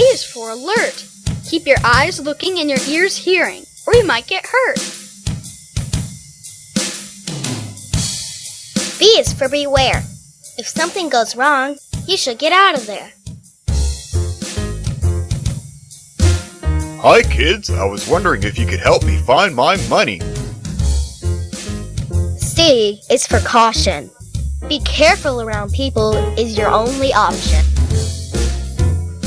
is for alert. Keep your eyes looking and your ears hearing, or you might get hurt. B is for beware. If something goes wrong, you should get out of there. Hi kids, I was wondering if you could help me find my money. C is for caution. Be careful around people is your only option.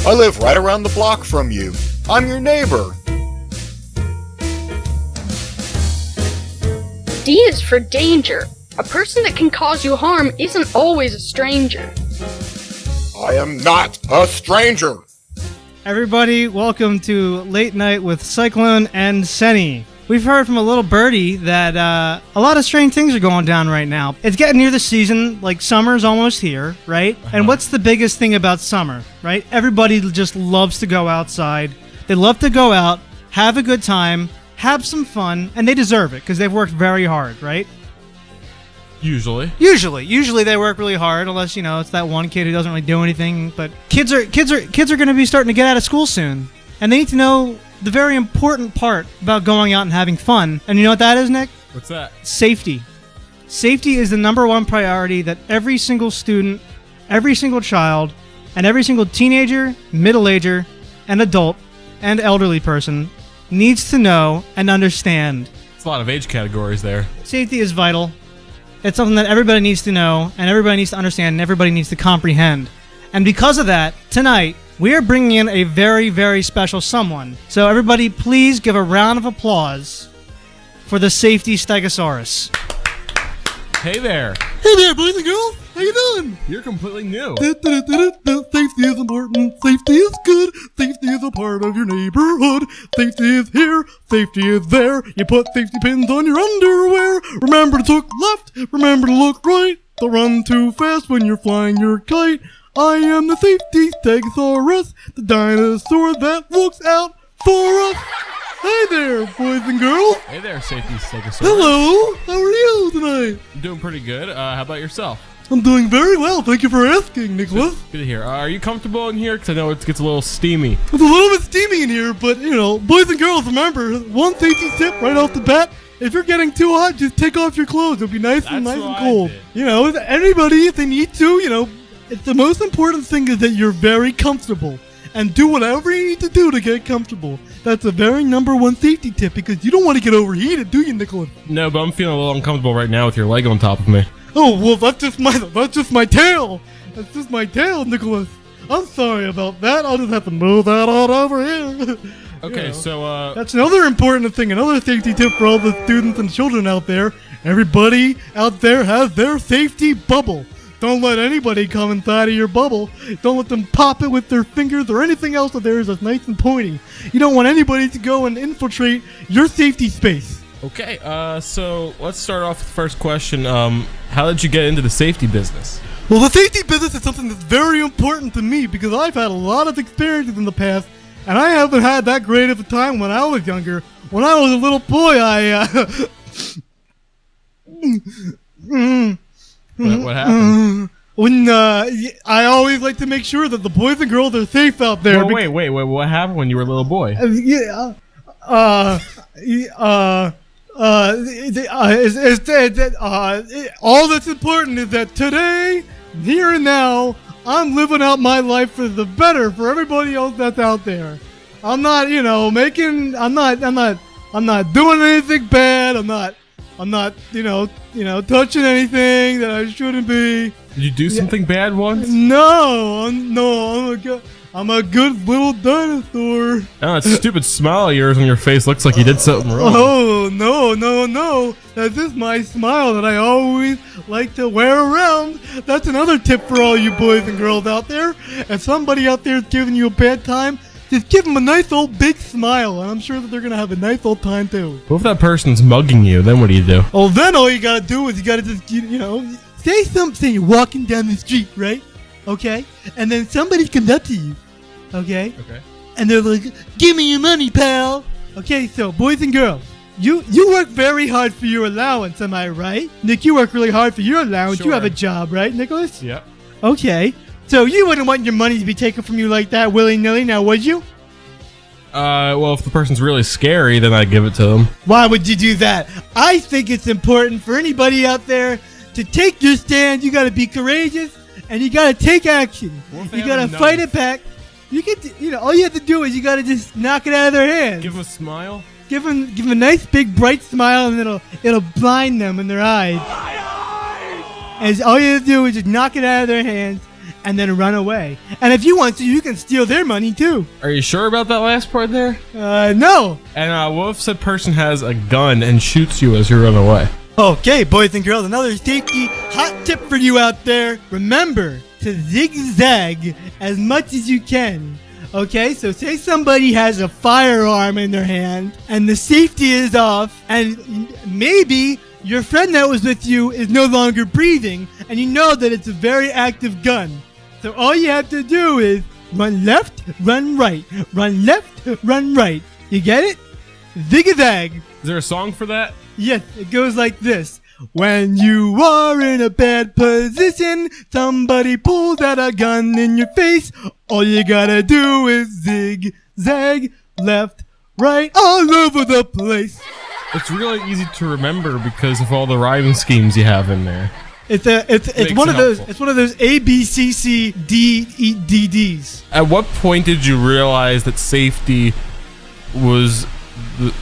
I live right around the block from you. I'm your neighbor. D is for danger. A person that can cause you harm isn't always a stranger. I am not a stranger. Everybody, welcome to Late Night with Cyclone and Senny. We've heard from a little birdie that a lot of strange things are going down right now. It's getting near the season, like summer's almost here, right? And what's the biggest thing about summer, right? Everybody just loves to go outside. They love to go out, have a good time, have some fun, and they deserve it because they've worked very hard, right? Usually they work really hard, unless it's that one kid who doesn't really do anything. But kids are going to be starting to get out of school soon, and they need to know the very important part about going out and having fun. And you know what that is, Nick? What's that? Safety. Safety is the number one priority that every single student, every single child, and every single teenager, middle-ager, and adult, and elderly person needs to know and understand. It's a lot of age categories there. Safety is vital. It's something that everybody needs to know, and everybody needs to understand, and everybody needs to comprehend. And because of that, tonight, we are bringing in a very, very special someone. So everybody, please give a round of applause for the Safety Stegosaurus. Hey there. Hey there, boys and girls. How you doing? You're completely new. Safety is important. Safety is good. Safety is a part of your neighborhood. Safety is here. Safety is there. You put safety pins on your underwear. Remember to look left. Remember to look right. Don't run too fast when you're flying your kite. I am the Safety Stegosaurus, the dinosaur that looks out for us. Hi there, boys and girls. Hey there, Safety Stegosaurus. Hello. How are you tonight? I'm doing pretty good. How about yourself? I'm doing very well. Thank you for asking, Nicholas. Good to hear. Are you comfortable in here? Because I know it gets a little steamy. It's a little bit steamy in here, but, boys and girls, remember, one safety tip right off the bat. If you're getting too hot, just take off your clothes. It'll be nice and cold. Anybody, if they need to, it's the most important thing is that you're very comfortable. And do whatever you need to do to get comfortable. That's a very number one safety tip because you don't want to get overheated, do you, Nicholas? No, but I'm feeling a little uncomfortable right now with your leg on top of me. Oh, well, that's just my tail. That's just my tail, Nicholas. I'm sorry about that. I'll just have to move that on over here. Okay, so, that's another important thing, another safety tip for all the students and children out there. Everybody out there has their safety bubble. Don't let anybody come inside of your bubble. Don't let them pop it with their fingers or anything else of theirs that's nice and pointy. You don't want anybody to go and infiltrate your safety space. Okay, so let's start off with the first question. How did you get into the safety business? Well, the safety business is something that's very important to me because I've had a lot of experiences in the past, and I haven't had that great of a time when I was younger. When I was a little boy, What happened? I always like to make sure that the boys and girls are safe out there. Wait, what happened when you were a little boy? All that's important is that today, here and now, I'm living out my life for the better for everybody else that's out there. I'm not, I'm not doing anything bad. I'm not, touching anything that I shouldn't be. Did you do something bad once? No, I'm a good little dinosaur. Oh, that stupid smile of yours on your face looks like you did something wrong. Oh, no. That's just my smile that I always like to wear around. That's another tip for all you boys and girls out there. If somebody out there is giving you a bad time, just give them a nice old big smile, and I'm sure that they're going to have a nice old time too. What if that person's mugging you? Then what do you do? Oh, then all you got to do is you got to just, say something. You're walking down the street, right? Okay? And then somebody comes up to you, okay? Okay. And they're like, give me your money, pal. Okay, so boys and girls, you work very hard for your allowance, am I right? Nick, you work really hard for your allowance. Sure. You have a job, right, Nicholas? Yep. Okay. So you wouldn't want your money to be taken from you like that willy-nilly, now would you? Well, if the person's really scary, then I'd give it to them. Why would you do that? I think it's important for anybody out there to take your stand. You gotta be courageous, and you gotta take action. You gotta fight it back. You get, all you have to do is you gotta just knock it out of their hands. Give them a smile. Give them a nice big bright smile, and it'll blind them in their eyes. And all you have to do is just knock it out of their hands, and then run away. And if you want to, you can steal their money too. Are you sure about that last part there? No. And what if said person has a gun and shoots you as you run away? Okay, boys and girls, another safety hot tip for you out there. Remember to zigzag as much as you can. Okay, so say somebody has a firearm in their hand and the safety is off, and maybe your friend that was with you is no longer breathing, and you know that it's a very active gun. So all you have to do is run left, run right, run left, run right. You get it? Zigzag. Is there a song for that? Yes, it goes like this. When you are in a bad position, somebody pulls out a gun in your face. All you gotta do is zigzag, left, right, all over the place. It's really easy to remember because of all the rhyming schemes you have in there. It's one of those. It's one of those A B C C D E D Ds. At what point did you realize that safety was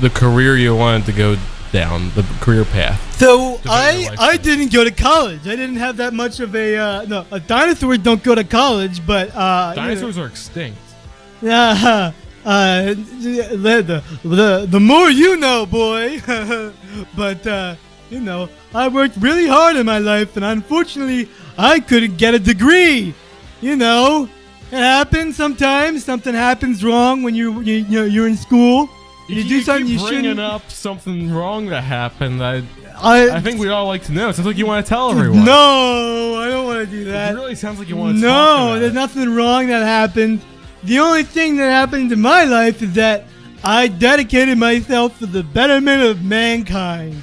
the career you wanted to go down, the career path? So I didn't go to college. I didn't have that much of a dinosaurs don't go to college, but dinosaurs are extinct. The more you know, boy. But I worked really hard in my life, and unfortunately, I couldn't get a degree. It happens sometimes. Something happens wrong when you're in school. You do something you shouldn't. Bringing up something wrong that happened. I think we all like to know. It sounds like you want to tell everyone. No, I don't want to do that. It really sounds like you want to talk about No, there's nothing wrong that happened. The only thing that happened in my life is that I dedicated myself for the betterment of mankind.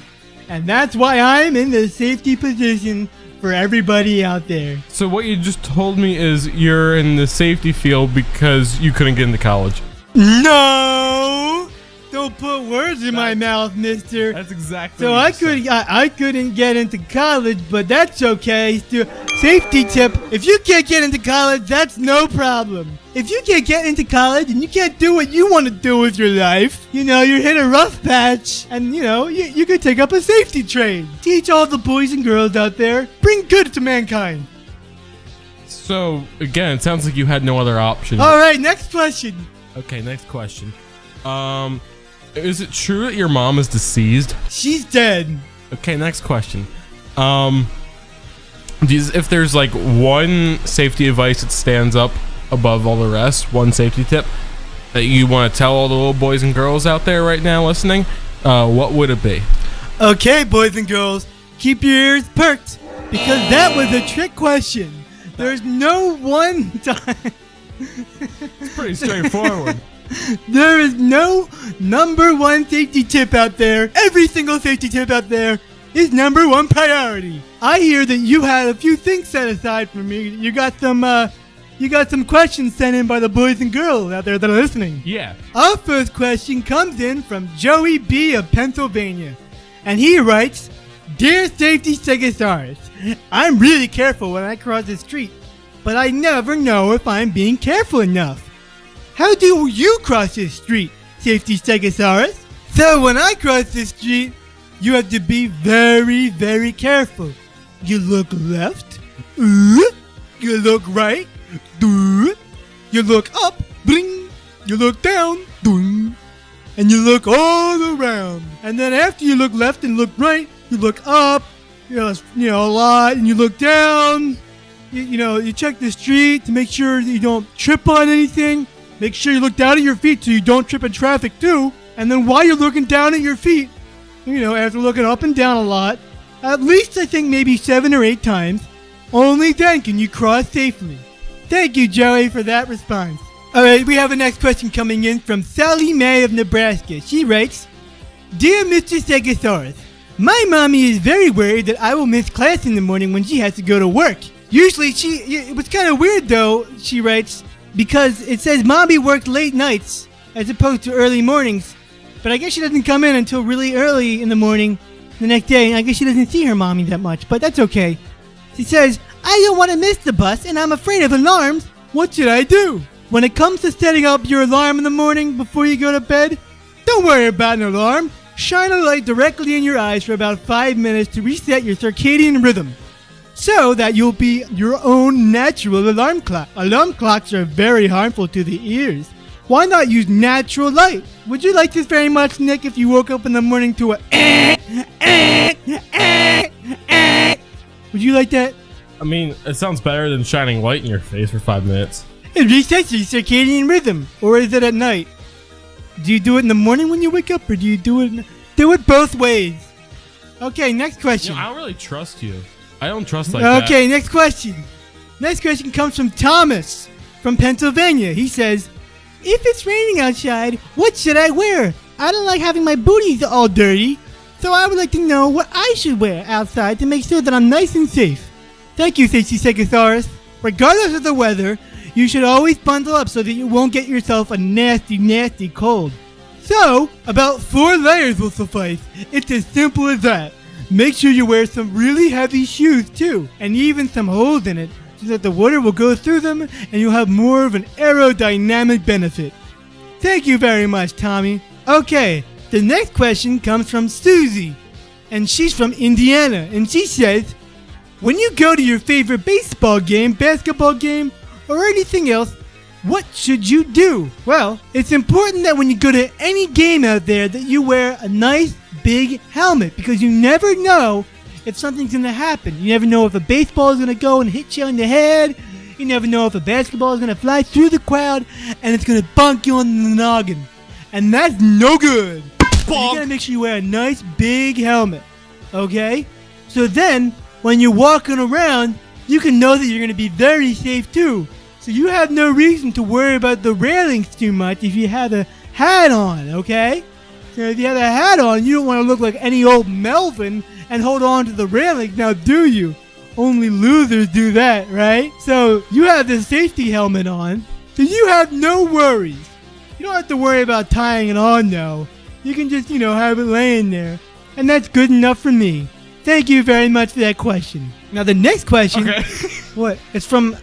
And that's why I'm in the safety position for everybody out there. So what you just told me is you're in the safety field because you couldn't get into college. No! Don't put words in my mouth, mister. That's exactly so what I couldn't get into college, but that's okay. Safety tip, if you can't get into college, that's no problem. If you can't get into college and you can't do what you want to do with your life, you're hit a rough patch, and you could take up a safety trade. Teach all the boys and girls out there, bring good to mankind. So, again, it sounds like you had no other option. All right, next question. Okay, next question. Is it true that your mom is deceased? She's dead. Okay, next question. If there's like one safety advice that stands up above all the rest, one safety tip that you want to tell all the little boys and girls out there right now listening, what would it be? Okay, boys and girls, keep your ears perked, because that was a trick question. There's no one time. It's pretty straightforward. There is no number one safety tip out there. Every single safety tip out there is number one priority. I hear that you had a few things set aside for me. You got some questions sent in by the boys and girls out there that are listening. Yeah. Our first question comes in from Joey B of Pennsylvania, and he writes, "Dear Safety Stegosaurus, I'm really careful when I cross the street, but I never know if I'm being careful enough. How do you cross this street, Safety Stegosaurus?" So when I cross the street, you have to be very, very careful. You look left, you look right, you look up, bling, you look down, and you look all around. And then after you look left and look right, you look up, a lot, and you look down. You check the street to make sure that you don't trip on anything. Make sure you look down at your feet so you don't trip in traffic too. And then while you're looking down at your feet, after looking up and down a lot, at least I think maybe 7 or 8 times, only then can you cross safely. Thank you, Joey, for that response. Alright, we have a next question coming in from Sally Mae of Nebraska. She writes, "Dear Mr. Stegosaurus, my mommy is very worried that I will miss class in the morning when she has to go to work. Usually it was kind of weird though, she writes, because it says Mommy worked late nights as opposed to early mornings. But I guess she doesn't come in until really early in the morning the next day, and I guess she doesn't see her mommy that much, but that's okay. She says, I don't want to miss the bus, and I'm afraid of alarms. What should I do? When it comes to setting up your alarm in the morning before you go to bed, don't worry about an alarm. Shine a light directly in your eyes for about 5 minutes to reset your circadian rhythm, so that you'll be your own natural alarm clock. Alarm clocks are very harmful to the ears. Why not use natural light? Would you like this very much, Nick, if you woke up in the morning to a Would you like that? I mean, it sounds better than shining light in your face for 5 minutes. It resets your circadian rhythm. Or is it at night? Do you do it in the morning when you wake up, or do you do it both ways? Okay, next question. I don't really trust you. I don't trust like that. Okay, next question. Next question comes from Thomas from Pennsylvania. He says, if it's raining outside, what should I wear? I don't like having my booties all dirty, so I would like to know what I should wear outside to make sure that I'm nice and safe. Thank you, Safety Stegosaurus. Regardless of the weather, you should always bundle up so that you won't get yourself a nasty, nasty cold. So, about 4 layers will suffice. It's as simple as that. Make sure you wear some really heavy shoes too, and even some holes in it, so that the water will go through them and you'll have more of an aerodynamic benefit. Thank you very much, Tommy. Okay, the next question comes from Susie, and she's from Indiana, and she says, when you go to your favorite baseball game, basketball game, or anything else, what should you do? Well, it's important that when you go to any game out there that you wear a nice big helmet, because you never know if something's going to happen. You never know if a baseball is going to go and hit you on the head. You never know if a basketball is going to fly through the crowd and it's going to bonk you on the noggin. And that's no good. So you got to make sure you wear a nice big helmet. Okay? So then, when you're walking around, you can know that you're going to be very safe too. So you have no reason to worry about the railings too much if you have a hat on, okay? So if you have a hat on, you don't want to look like any old Melvin and hold on to the railing, now do you? Only losers do that, right? So you have the safety helmet on, so you have no worries. You don't have to worry about tying it on though. You can just, have it laying there. And that's good enough for me. Thank you very much for that question. Now the next question, Okay. what? It's from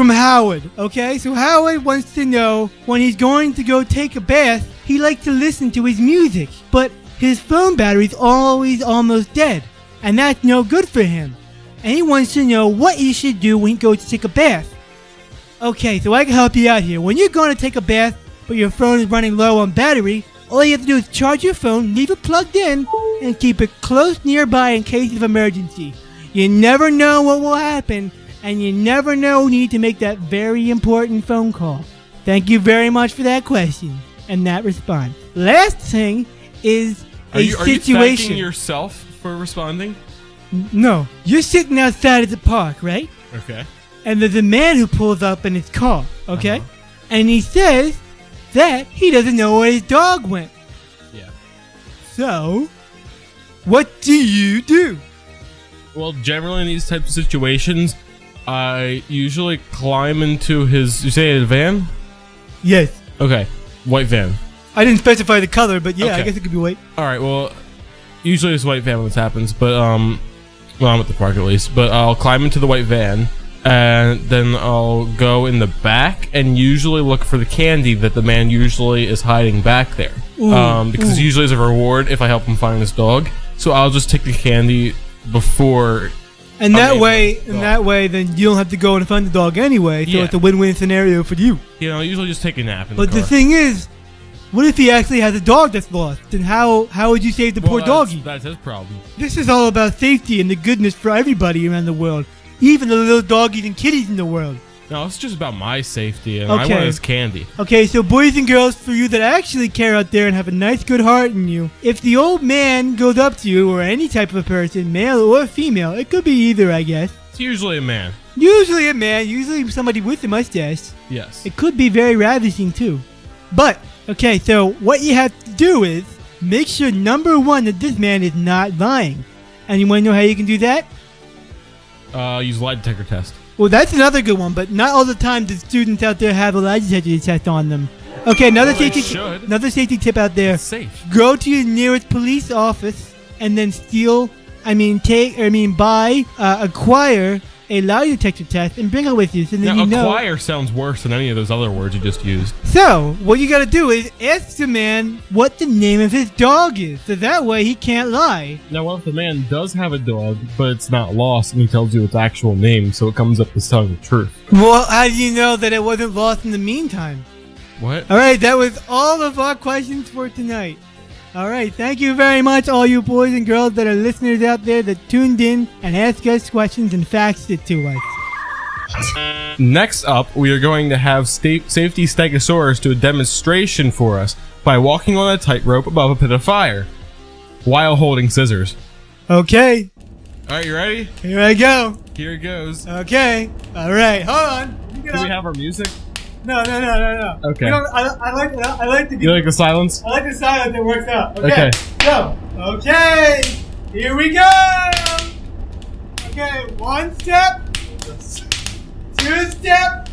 Howard. Okay, so Howard wants to know when he's going to go take a bath, he likes to listen to his music, but his phone battery's always almost dead, and that's no good for him. And he wants to know what he should do when he goes to take a bath. Okay, so I can help you out here. When you're going to take a bath, but your phone is running low on battery, all you have to do is charge your phone, leave it plugged in, and keep it close nearby in case of emergency. You never know what will happen, and you never know when you need to make that very important phone call. Thank you very much for that question and that response. Last thing is Are you situation. thanking yourself for responding? No, you're sitting outside of the park, right? Okay. And there's a man who pulls up in his car, okay? Uh-huh. And he says that he doesn't know where his dog went. Yeah. So, what do you do? Well, generally in these types of situations, I usually climb into his. You say a van? Yes. Okay, white van. I didn't specify the color, but yeah, I Okay. guess it could be white. All right. Well, usually it's white van when this happens, but well, I'm at the park at least. But I'll climb into the white van, and then I'll go in the back and usually look for the candy that the man usually is hiding back there. Because usually it's a reward if I help him find his dog. So I'll just take the candy before. And that I'm way, then you don't have to go and find the dog anyway. So Yeah. it's a win-win scenario for you. I usually just take a nap in But the the car. thing is, what if he actually has a dog that's lost? Then how would you save the poor doggy? That's his problem. This is all about safety and the goodness for everybody around the world, even the little doggies and kitties in the world. No, it's just about my safety, and I Okay. want his candy. Okay, so boys and girls, for you that actually care out there and have a nice good heart in you, if the old man goes up to you, or any type of person, male or female, it could be either, I guess. It's usually a man. Usually a man, usually somebody with a mustache. Yes. It could be very ravishing too. But, okay, so what you have to do is make sure, number one, that this man is not lying. And you want to know how you can do that? Use lie detector test. Well, that's another good one, but not all the time do students out there have a lie detector test on them. Okay, another Well, they safety should. another safety tip out there. It's safe. Go to your nearest police office and then acquire a lie detector test and bring it with you so that Now, you know. acquire sounds worse than any of those other words you just used. So, what you gotta do is ask the man what the name of his dog is, so that way he can't lie. Now, what if the man does have a dog, but it's not lost, and he tells you its actual name, so it comes up as telling the truth? Well, how do you know that it wasn't lost in the meantime? What? Alright, that was all of our questions for tonight. Alright, thank you very much, all you boys and girls that are listeners out there that tuned in and asked us questions and faxed it to us. Next up, we are going to have Safety Stegosaurus do a demonstration for us by walking on a tightrope above a pit of fire, while holding scissors. Okay, Alright, you ready? here I go. Here it goes. Okay, alright, hold on. Do we have our music? No. Okay. I like the You like the silence? I like the silence that works out. Okay. Go. Okay. Here we go. Okay. 1 step. 2 step.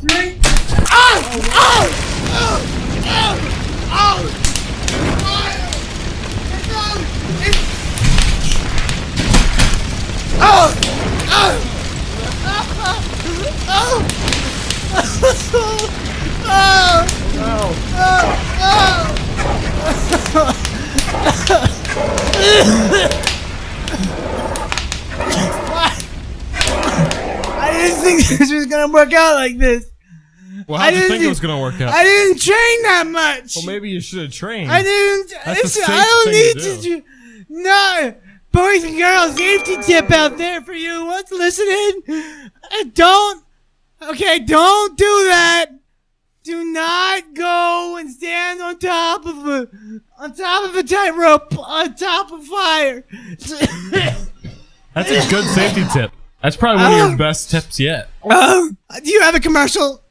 3. I didn't think this was gonna work out like this. Well, how did you think it was going to work out? I didn't train that much. Well, maybe you should have trained. I didn't. That's the Listen, safe I don't thing need to to do. No, boys and girls, safety tip out there for you. What's listening? Don't. Okay, don't do that. Do not go and stand on top of a tightrope on top of fire. That's a good safety tip. That's probably one of your best tips yet. Do you have a commercial?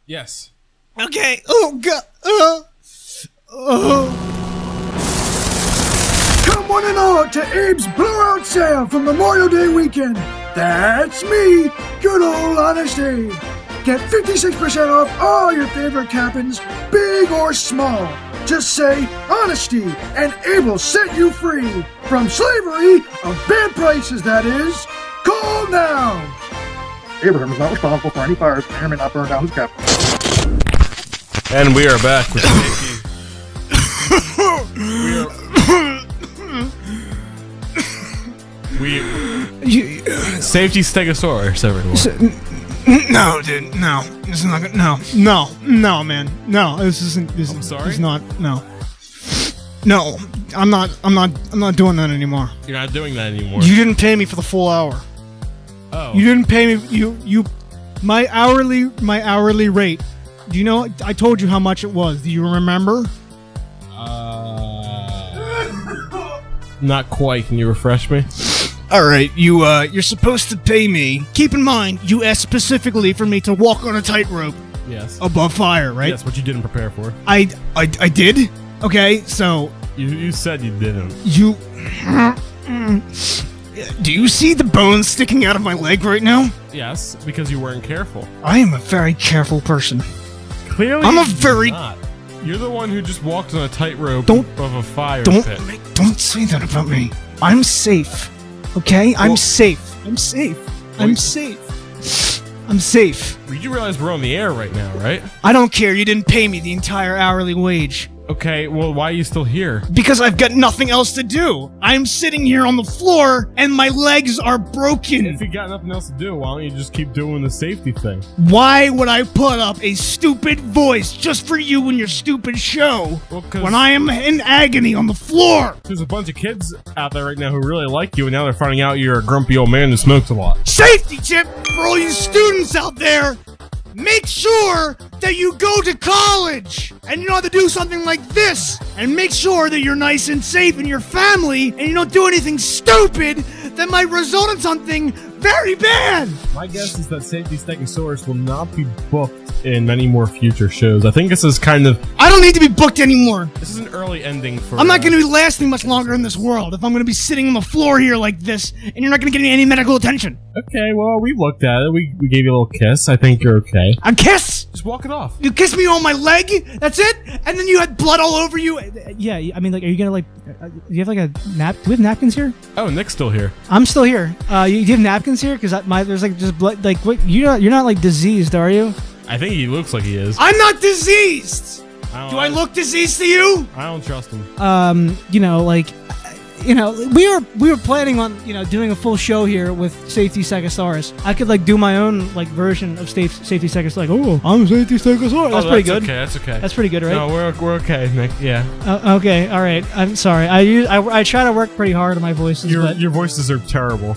Yes. Okay. Oh God. Come one and all to Abe's blowout sale for Memorial Day weekend. That's me, good old Honest Abe. Get 56% off all your favorite cabins, big or small. Just say honesty and Abe will set you free from slavery of bad prices, that is. Call now. Abraham is not responsible for any fires that may or may not burn down his cabin. And we are back with safety. Safety Stegosaurus, everyone. No, dude. No. This is not good. No, man. No, this isn't. I'm sorry? It's not. No. No, I'm not doing that anymore. You're not doing that anymore. You didn't pay me for the full hour. Oh. You didn't pay me. My hourly rate. Do you know? I told you how much it was. Do you remember? Not quite. Can you refresh me? All right, you're supposed to pay me. Keep in mind, you asked specifically for me to walk on a tightrope Yes. above fire, right? Yes, what you didn't prepare for. I did. Okay, so You said you didn't. you. Do you see the bones sticking out of my leg right now? Yes, because you weren't careful. I am a very careful person. Clearly, I'm a you're very- not. You're the one who just walked on a tightrope Don't- of a fire Don't pit. say that about me. I'm safe. Okay, I'm safe. I'm safe. I'm safe. I'm safe. You realize we're on the air right now, right? I don't care. You didn't pay me the entire hourly wage. Okay, well, why are you still here? Because I've got nothing else to do. I'm sitting here on the floor and my legs are broken. If you got nothing else to do, why don't you just keep doing the safety thing? Why would I put up a stupid voice just for you and your stupid show Well, 'cause when I am in agony on the floor? there's a bunch of kids out there right now who really like you, and now they're finding out you're a grumpy old man who smokes a lot. Safety tip for all you students out there. Make sure that you go to college and you know how to do something like this. And make sure that you're nice and safe in your family and you don't do anything stupid that might result in something Very bad! My guess is that Safety Stegosaurus will not be booked in many more future shows. I think this is kind of... I don't need to be booked anymore. This is an early ending for... I'm not going to be lasting much longer in this world if I'm going to be sitting on the floor here like this, and you're not going to get any medical attention. Okay, well, we looked at it. We gave you a little kiss. I think you're okay. A kiss? Just walk it off. You kissed me on my leg? That's it? And then you had blood all over you? Yeah, I mean, like, are you gonna, like, do you have, like, a nap? Do we have napkins here? Oh, Nick's still here. I'm still here. Do you have napkins here? Because there's, like, just blood, like, what, you're not, like, diseased, are you? I think he looks like he is. I'm not diseased! Do I look diseased to you? I don't trust him. You know, like, you know, we were planning on, you know, doing a full show here with Safety Stegosaurus. I could, like, do my own, like, version of Safety Stegosaurus. Like, oh, I'm Safety Stegosaurus. That's pretty good. Okay, that's okay. That's pretty good, right? No, we're okay, Nick. Yeah. Okay, all right. I'm sorry. I try to work pretty hard on my voices. Your voices are terrible.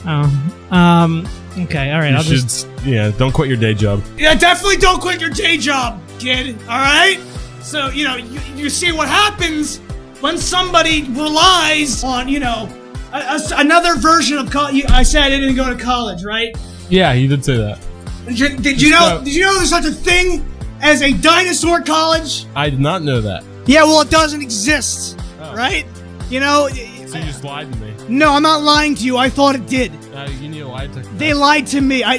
Okay, all right. Don't quit your day job. Yeah, definitely don't quit your day job, kid. All right? So, you know, you see what happens when somebody relies on, you know, another version of college. I said I didn't go to college, right? Yeah, you did say that. Did you know there's such a thing as a dinosaur college? I did not know that. Yeah, well, it doesn't exist, right? You know... So you just lied to me. No, I'm not lying to you. I thought it did. You need a lie detector test. They lied to me. I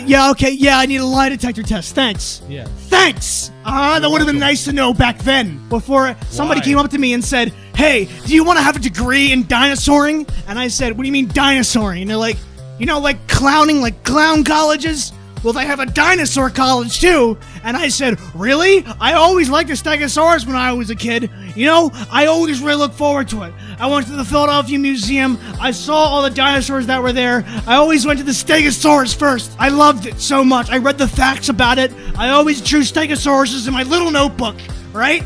need a lie detector test. Thanks. Yeah. Thanks. That would have been nice to know back then, before somebody came up to me and said, hey, do you want to have a degree in dinosauring? And I said, what do you mean dinosauring? And they're like, you know, like clowning, like clown colleges? Well, they have a dinosaur college, too. And I said, really? I always liked the Stegosaurus when I was a kid. You know, I always really look forward to it. I went to the Philadelphia Museum. I saw all the dinosaurs that were there. I always went to the Stegosaurus first. I loved it so much. I read the facts about it. I always drew Stegosauruses in my little notebook, right?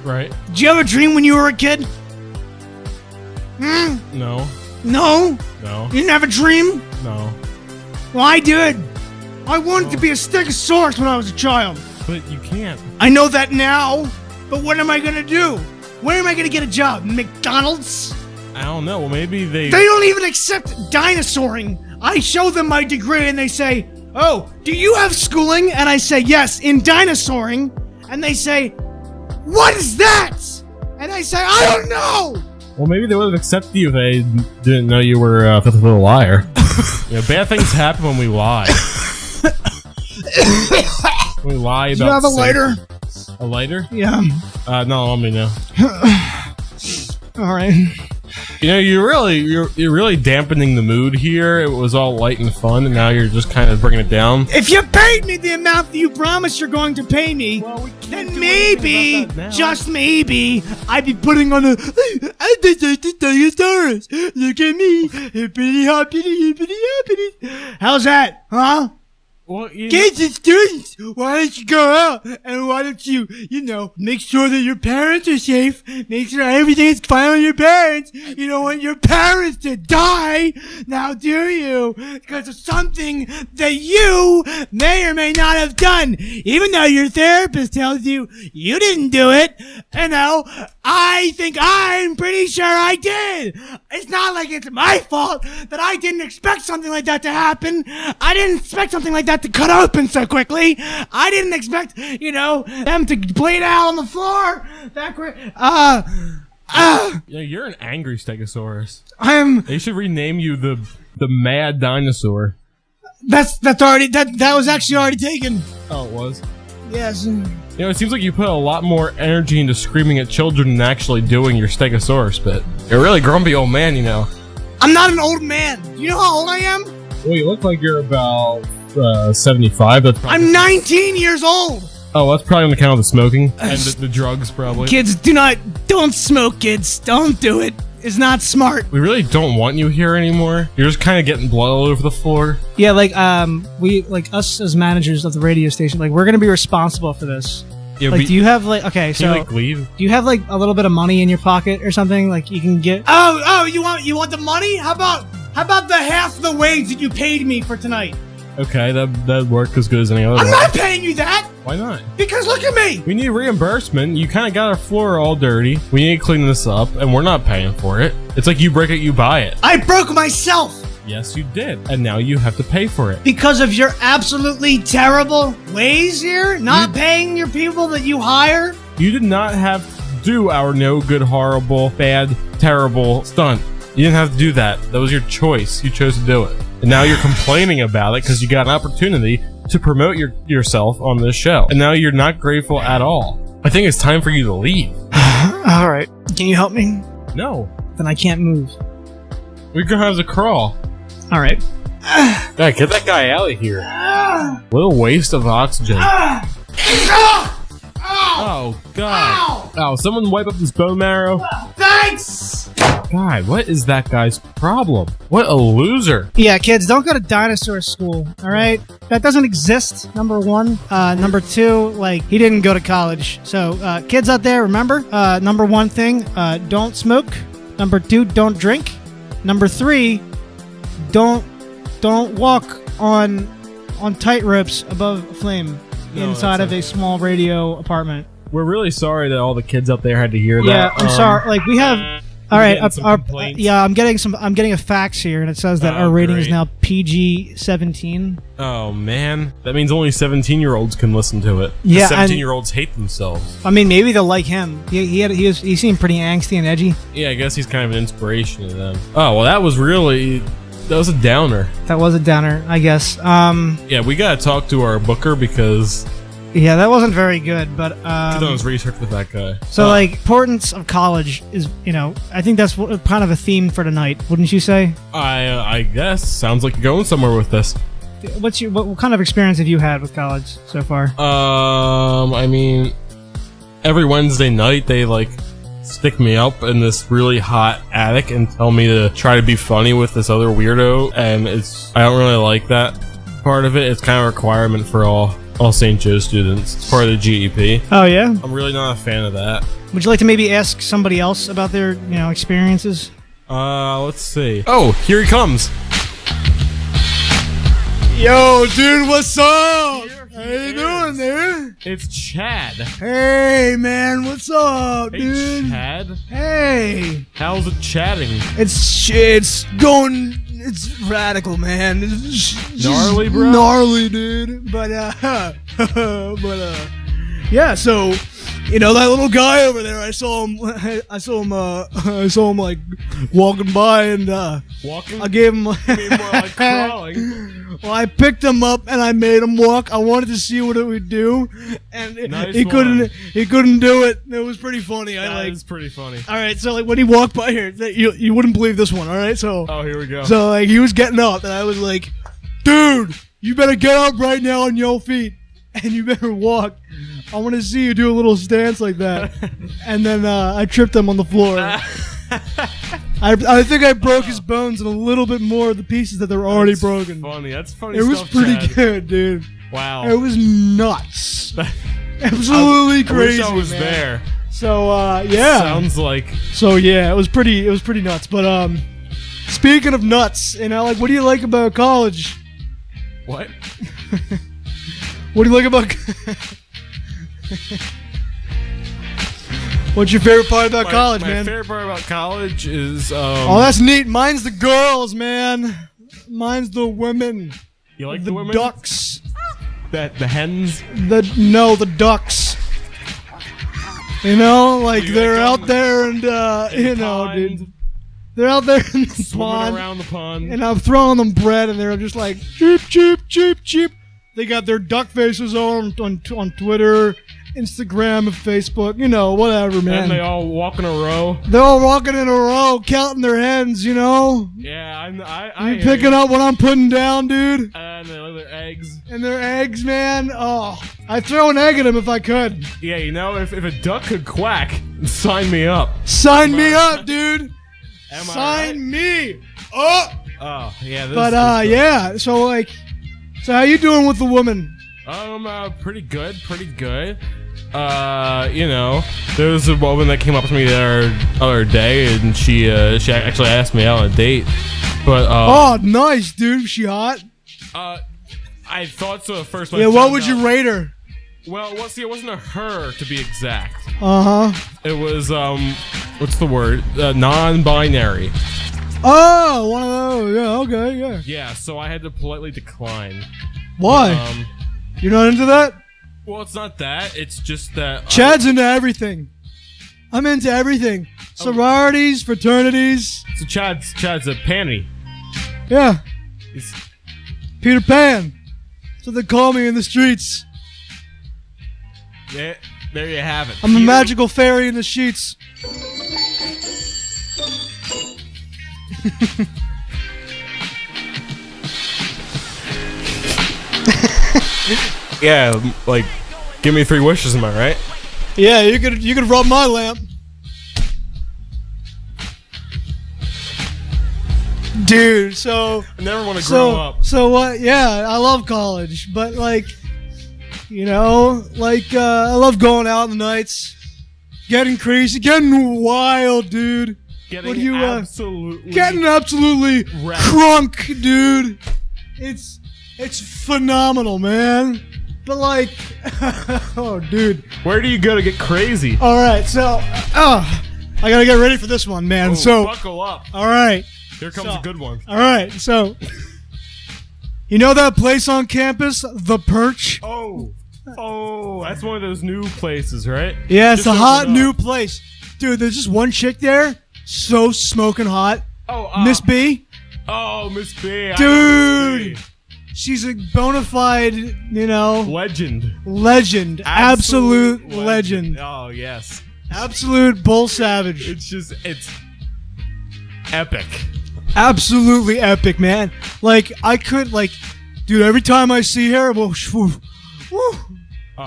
Right. Did you have a dream when you were a kid? No. No? No. You didn't have a dream? No. Well, I did. I wanted to be a Stegosaurus when I was a child. But you can't. I know that now, but what am I gonna do? Where am I gonna get a job? McDonald's? I don't know. Well, maybe they don't even accept dinosauring. I show them my degree and they say, oh, do you have schooling? And I say, yes, in dinosauring. And they say, what is that? And I say, I don't know. Well, maybe they would have accepted you if they didn't know you were a filthy little liar. You know, bad things happen when we lie. We lie about. Do you have a lighter? A lighter? Yeah. No, let me know. All right. You know, you're really dampening the mood here. It was all light and fun, and now you're just kind of bringing it down. If you paid me the amount that you promised you're going to pay me, then maybe, just maybe, I'd be putting on I just Stegosaurus. Look at me, hippity hoppity, hippity hoppity. How's that, huh? Well, Kids and students, why don't you go out and why don't you, you know, make sure that your parents are safe, make sure everything is fine with your parents. You don't want your parents to die, now do you? Because of something that you may or may not have done, even though your therapist tells you you didn't do it. You know, I think I'm pretty sure I did. It's not like it's my fault that I didn't expect something like that to happen. I didn't expect something like that to cut open so quickly. I didn't expect, you know, them to bleed out on the floor that quick. Yeah, you're an angry Stegosaurus. They should rename you the Mad Dinosaur. That's already that was actually already taken. Oh, it was? Yes. You know, it seems like you put a lot more energy into screaming at children than actually doing your Stegosaurus bit. You're a really grumpy old man, you know. I'm not an old man. You know how old I am? Well, you look like you're about 75. I'm 19 years old. Oh, that's probably on account of the smoking and the drugs, probably. Kids, don't smoke, kids. Don't do it. It's not smart. We really don't want you here anymore. You're just kind of getting blood all over the floor. Yeah, like, we, like, us as managers of the radio station, like, we're gonna be responsible for this. Yeah, like, do you have, like, okay, so, like, leave? Do you have, like, a little bit of money in your pocket or something? Like, you can get... Oh, you want the money? How about the half the wage that you paid me for tonight? Okay, that'd work as good as any other I'm one. not paying you that! Why not? Because look at me! We need reimbursement. You kind of got our floor all dirty. We need to clean this up, and we're not paying for it. It's like you break it, you buy it. I broke myself! Yes, you did. And now you have to pay for it. Because of your absolutely terrible ways here? Not paying your people that you hire? You did not have to do our no good, horrible, bad, terrible stunt. You didn't have to do that. That was your choice. You chose to do it. And now you're complaining about it because you got an opportunity to promote yourself on this show. And now you're not grateful at all. I think it's time for you to leave. All right. Can you help me? No. Then I can't move. We're gonna have to crawl. All right. Yeah, get that guy out of here. What a waste of oxygen. Oh, God. Ow, someone wipe up this bone marrow. Thanks! God, what is that guy's problem? What a loser. Yeah, kids, don't go to dinosaur school, all right? That doesn't exist, number one. Number two, like, he didn't go to college. So, kids out there, remember, number one thing, don't smoke. Number two, don't drink. Number three, don't walk on tight ropes above a flame inside of a small radio apartment. We're really sorry that all the kids out there had to hear that. Yeah, I'm sorry. Like, we have... All right, yeah, I'm getting a fax here, and it says that our rating is now PG-17. Oh man, that means only 17-year-olds can listen to it. Yeah, 17-year-olds hate themselves. I mean, maybe they'll like him. He seemed pretty angsty and edgy. Yeah, I guess he's kind of an inspiration to them. Oh well, that was a downer. That was a downer, I guess. Yeah, we gotta talk to our booker because. Yeah, that wasn't very good, but I done his research with that guy. So, like, importance of college is, I think that's kind of a theme for tonight, wouldn't you say? I guess. Sounds like you're going somewhere with this. What kind of experience have you had with college so far? I mean, every Wednesday night they stick me up in this really hot attic and tell me to try to be funny with this other weirdo, and I don't really like that part of it. It's kind of a requirement for all St. Joe students. It's part of the GEP. Oh, yeah? I'm really not a fan of that. Would you like to maybe ask somebody else about their, experiences? Let's see. Oh, here he comes. Yo, dude, what's up? How you doing, dude? It's Chad. Hey, man, what's up, dude? Hey, Chad. Hey. How's it chatting? It's going... It's radical, man. It's gnarly, bro. Gnarly, dude. But yeah. So, that little guy over there. I saw him like walking by, and walking. I gave him. You mean more like crawling. Well, I picked him up and I made him walk. I wanted to see what it would do, and he couldn't. He couldn't do it. It was pretty funny. That is pretty funny. All right, so when he walked by here, you wouldn't believe this one. All right, so. Oh, here we go. So he was getting up, and I was like, "Dude, you better get up right now on your feet, and you better walk. I want to see you do a little stance like that." And then I tripped him on the floor. I think I broke his bones and a little bit more of the pieces that they were already broken. Funny. That's funny. It was pretty Chad. good, dude. Wow. It was nuts. Absolutely crazy. I wish I was man. there. So yeah. Sounds like. So yeah, it was pretty nuts. But speaking of nuts, what do you like about college? What? What do you like about? What's your favorite part about college, man? My favorite part about college is. Oh, that's neat. Mine's the girls, man. Mine's the women. You like the women? Ducks. The hens? The ducks. They're out there and dude. They're out there in the pond. Around the pond. And I'm throwing them bread, and they're just like cheep, cheep, cheep, cheep. They got their duck faces on Twitter, Instagram, and Facebook. Whatever, man. And they all walk in a row. They're all walking in a row, counting their hens. Yeah, I You picking up what I'm putting down, dude? And their eggs. And their eggs, man. Oh, I'd throw an egg at them if I could. Yeah, if a duck could quack, sign me up. Sign me up, dude. Sign me up. Oh, yeah. Yeah. So how you doing with the woman? Pretty good. There was a woman that came up to me the other day, and she actually asked me out on a date. But oh, nice, dude. Was she hot? I thought so at first. Yeah. What would you rate her? Well, it wasn't a her to be exact. Uh huh. It was what's the word? Non-binary. Oh, one of those. Yeah, okay, yeah. Yeah, so I had to politely decline. Why? You're not into that? Well, it's not that. It's just that Chad's into everything. I'm into everything. Sororities, fraternities. So Chad's a panty. Yeah. He's, Peter Pan. So they call me in the streets. there you have it. I'm a magical fairy in the sheets. Yeah, like, give me 3 wishes, am I right? Yeah, you could rub my lamp. Dude, so I never want to grow up. So what? Yeah, I love college, but like, you know, like I love going out in the nights, getting crazy, getting wild, dude. Getting absolutely wrecked. crunk, dude. It's phenomenal, man. But like, oh, dude. Where do you go to get crazy? All right, so I gotta get ready for this one, man. Oh, so buckle up. all right. Here comes a good one. All right, so you know that place on campus, The Perch? Oh, that's one of those new places, right? Yeah, it's Just a hot opened up. new place. Dude, there's just one chick there, so smoking hot. Oh, Miss B. Oh, Miss B. I know Dude. Miss B. She's a bona fide, you know, Legend. Absolute legend. Oh, yes. Absolute bull savage. It's epic. Absolutely epic, man. Like, I could, like, dude, every time I see her, well,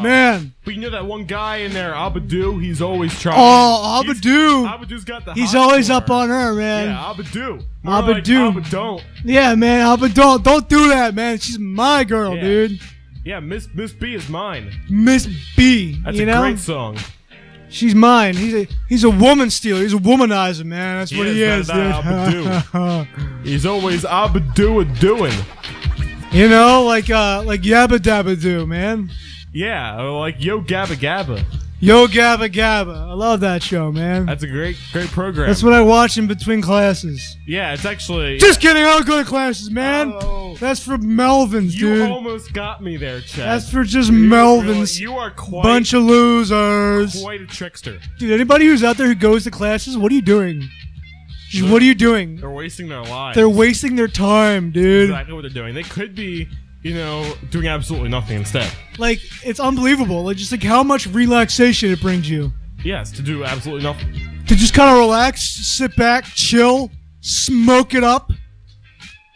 man. But you know that one guy in there, Abadoo, he's always trying. Oh, Abadoo. Abadoo's got the He's hot always for up her. on her, man. Yeah, Abadoo. Abadoo. Like Abadoo. Yeah, man, don't do that, man. She's my girl, Yeah. dude. Yeah, Miss B is mine. Miss B. That's you a know? great song. She's mine. He's a woman stealer. He's a womanizer, man. That's what he is, dude. Abadoo. He's always Abadoo doing. You know, like Yabba Dabba Doo, man. Yeah, or like Yo Gabba Gabba. Yo Gabba Gabba. I love that show, man. That's a great program. That's what I watch in between classes. Yeah, it's actually. Just kidding. I don't go to classes, man. Oh. That's for Melvins, You dude. almost got me there, Chad. That's for just Melvins. You are quite Bunch of losers. quite a trickster. Dude, anybody who's out there who goes to classes, what are you doing? Just what are you doing? They're wasting their lives. They're wasting their time, dude. exactly what they're doing. They could be, you know, doing absolutely nothing instead. Like, it's unbelievable. Like, just like how much relaxation it brings you. Yes, to do absolutely nothing. To just kind of relax, sit back, chill, smoke it up.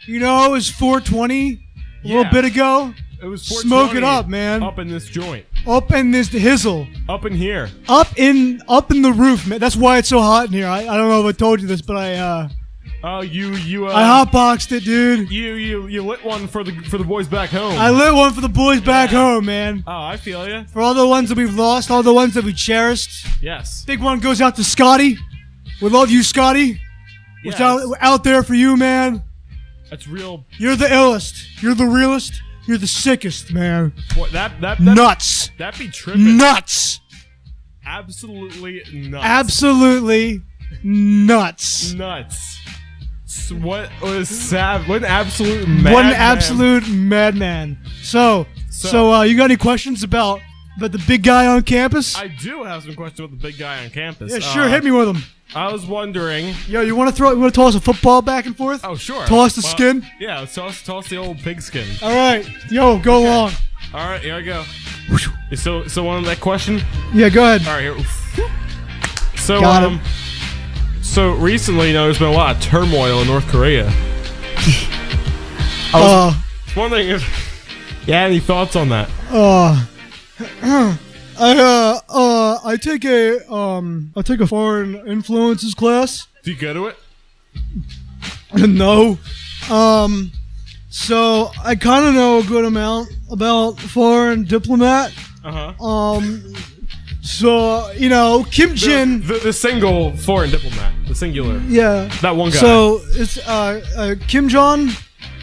You know, it was 420 a little Yeah. bit ago. It was Smoke 420 it up, man. Up in this joint. Up in this hizzle. Up in here. Up in the roof, man. That's why it's so hot in here. I don't know if I told you this, but I hotboxed it, dude. You lit one for the boys back home. I lit one for the boys back home, man. Oh, I feel ya. For all the ones that we've lost, all the ones that we cherished. Yes. Big one goes out to Scotty. We love you, Scotty. Yes. We're out there for you, man. That's real. You're the illest. You're the realest. You're the sickest, man. What that Nuts. That be tripping. Nuts. Absolutely nuts. Absolutely nuts. Nuts. What was Sav? What an absolute madman. What an absolute madman. So, you got any questions about the big guy on campus? I do have some questions about the big guy on campus. Yeah, sure. Hit me with them. I was wondering. Yo, you want to toss a football back and forth? Oh, sure. Toss the skin? Yeah, toss the old pig skin. All right. Yo, go along. All right, here I go. So on that question? Yeah, go ahead. All right, here. So, Got him. So recently, you know, there's been a lot of turmoil in North Korea. I was wondering if you had any thoughts on that. I take a foreign influences class. Do you go to it? No. So I kind of know a good amount about foreign diplomat. So, you know, Kim Jin. The single foreign diplomat. The singular. Yeah. That one guy. So it's Kim Jong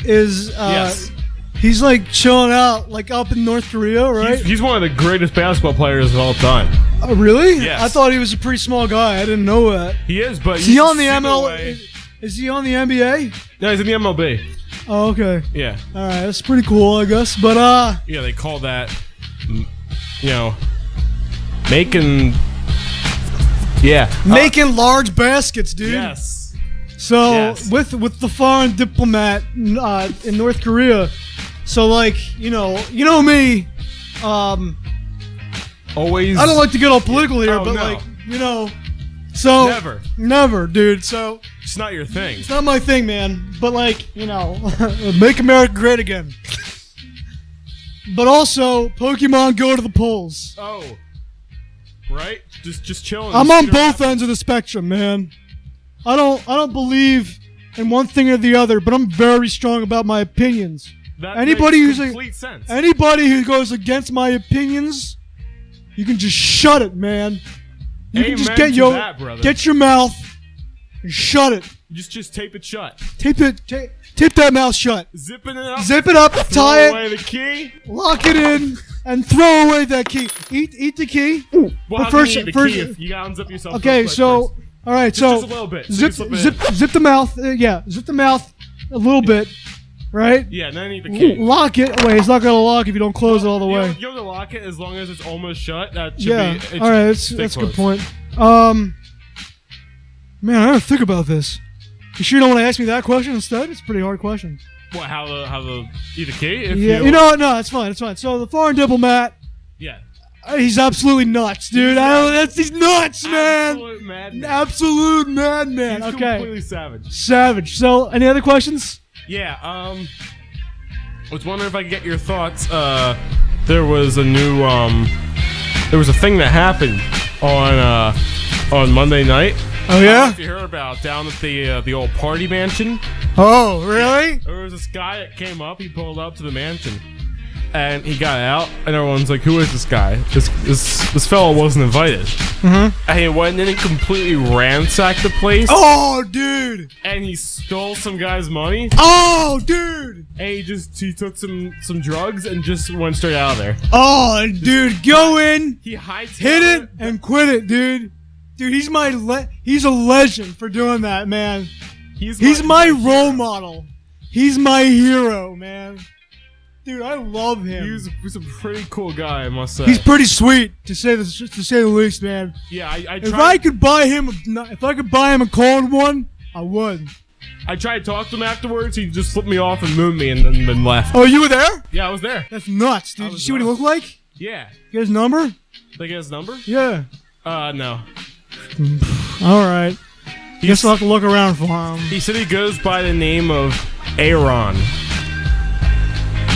is yes. He's like chilling out like up in North Korea, right? He's one of the greatest basketball players of all time. Oh, really? Yes. I thought he was a pretty small guy. I didn't know that. He is, but Is he on the ML? Is he on the NBA? No, he's in the MLB. Oh, okay. Yeah. All right, that's pretty cool, I guess. But Yeah, they call that, making. Yeah. making large baskets, dude. Yes. So Yes. with the foreign diplomat in North Korea, so like you know me, Always. I don't like to get all political here, Oh, but no. like so never, dude. So It's not your thing. it's not my thing, man. But like make America great again. But also Pokemon Go to the polls. Oh. Right? Just chilling. I'm on both ends of the spectrum, man. I don't believe in one thing or the other, but I'm very strong about my opinions. That Anybody makes who's complete sense. anybody who goes against my opinions, you can just shut it, man. You can just Amen to that, brother. get your mouth and shut it. Just tape it shut. Tape that mouth shut. Zipping it up. Zip it up, Throw tie away it, the key. lock it in, and throw away that key. Eat the key. Well, But how first- can you eat the first- key if you gotta unzip yourself? Okay, real quick so first? all right, Just so a little bit. zip Just a little bit. zip the mouth. Zip the mouth a little bit, right? Yeah, and then eat the key. Lock it. Wait, it's not gonna lock if you don't close it all the way. You have to lock it as long as it's almost shut. That should Yeah. be. All right, stay that's a good closed. point. Man, I gotta think about this. You sure you don't want to ask me that question instead? It's a pretty hard question. What? How the eat the key? If Yeah, you know what? No, it's fine. It's fine. So the foreign diplomat, Yeah. he's absolutely nuts, dude. He's nuts, man. Absolute madman. Absolute madman. He's Okay, completely savage. savage. So, any other questions? Yeah. Was wondering if I could get your thoughts. There was a new there was a thing that happened on Monday night. Oh yeah. If you heard about down at the old party mansion, Oh really? there was this guy that came up. He pulled up to the mansion, and he got out, and everyone's like, "Who is this guy? This fellow wasn't invited." Mm-hmm. And he went in and completely ransacked the place, Oh dude. and he stole some guy's money. Oh dude. And he took some drugs and just went straight out of there. Oh dude. Go in, He hightailed hit it, and quit it, dude. Dude, he's a legend for doing that, man. He's my role model. He's my hero, man. Dude, I love him. He's a pretty cool guy, I must say. He's pretty sweet, to say the least, man. Yeah, I If tried. I could buy him a cold one, I would. I tried to talk to him afterwards. He just flipped me off and mooned me and then left. Oh, you were there? Yeah, I was there. That's nuts, dude. Did you see what he looked like? Yeah. Get his number? Did I get his number? Yeah. No. All right. Guess I'll have to look around for him. He said he goes by the name of Aaron.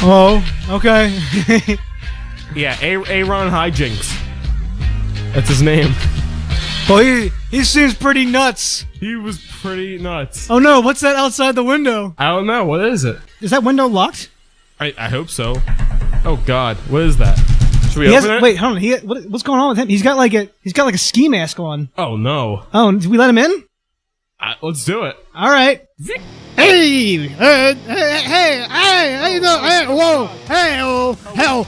Oh, okay. Yeah, Aaron Hijinks. That's his name. Well, he seems pretty nuts. He was pretty nuts. Oh no, what's that outside the window? I don't know. What is it? Is that window locked? I hope so. Oh God, what is that? Should we He open has, it? wait, hold on. What's going on with him? He's got like a ski mask on. Oh no. Oh, did we let him in? Let's do it. All right. Hey, hey, how you doing? Hey, whoa, hey, oh, hell.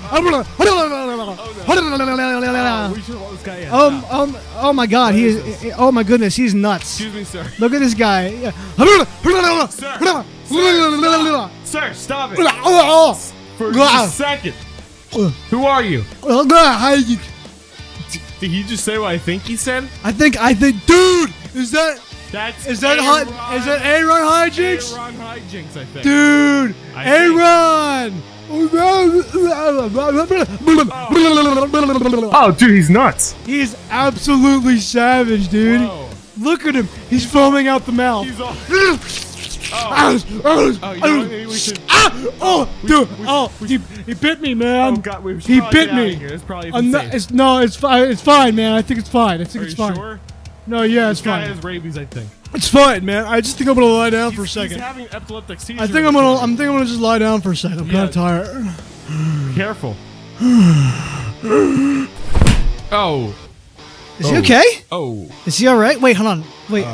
We should let this guy in. Oh my God, he is. Oh my goodness, he's nuts. Excuse me, sir. Look at this guy. Sir, stop it. Oh, For just a second. Who are you? Did he just say what I think he said? I think, dude, is that Aaron. Is that Aaron Hijinks? Aaron Hijinks, I think. Dude, I think. Aaron! Oh, dude, he's nuts. He is absolutely savage, dude. Whoa. Look at him. He's foaming out the mouth. He's all. Oh, you know what? Maybe we should. He bit me, man. Oh God, we should He probably bit get out me. of here. It's probably I'm not, it's fine. It's fine, man. I think it's fine. I think Are it's you fine. sure? No, yeah, it's This guy fine. has rabies, I think. It's fine, man. I just think I'm gonna lie down for a He's second. having epileptic seizures. I think I'm gonna just lie down for a second. I'm Yeah. kind of tired. Be careful. Oh. Is he okay? Oh. Is he all right? Wait, hold on. Wait.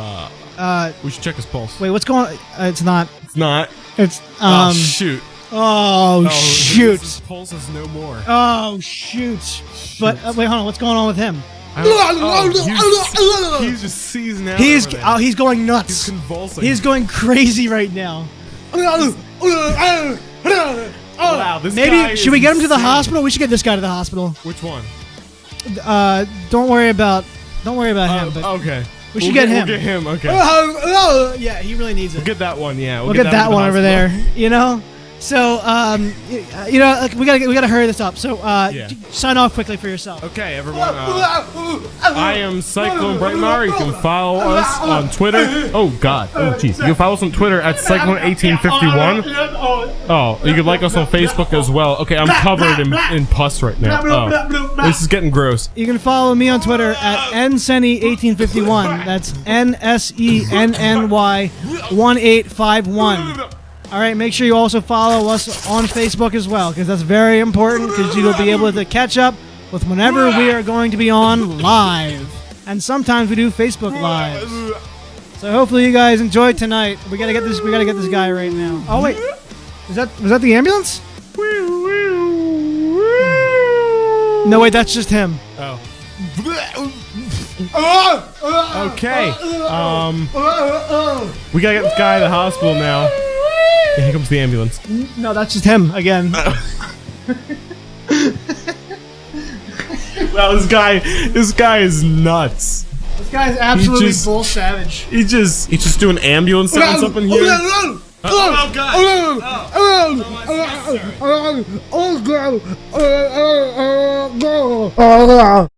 We should check his pulse. Wait. What's going on? It's not. It's not. It's Oh shoot. Oh shoot. His pulse is no more. Oh shoot. But wait, hold on. What's going on with him? He's just seizing out. He's going nuts. He's convulsing. He's going crazy right now. Wow, this guy Maybe should we get him to the insane. hospital? We should get this guy to the hospital. Which one? Don't worry about him. But Okay. we should get him. We'll get him. Okay. Yeah, he really needs it. We'll get that one. Yeah. We'll get that one over there. You know. So you know, like, we gotta hurry this up. So sign off quickly for yourself. Okay, everyone. I am Cyclone Brightmar. You can follow us on Twitter. Oh God. Oh jeez. You can follow us on Twitter at Cyclone1851. Oh, you can like us on Facebook as well. Okay, I'm covered in pus right now. Oh, this is getting gross. You can follow me on Twitter at nsenny1851. That's NSENNY1851. All right, make sure you also follow us on Facebook as well, because that's very important, because you'll be able to catch up with whenever we are going to be on live. And sometimes we do Facebook Lives. So hopefully you guys enjoyed tonight. We gotta get this guy right now. Oh wait. Was that the ambulance? No wait, that's just him. Oh. Okay. We gotta get this guy to the hospital now. Here comes the ambulance. No, that's just him again. Wow, this guy is nuts. This guy's absolutely bull savage. He's just doing ambulance sounds up in here. Oh God! Oh, God.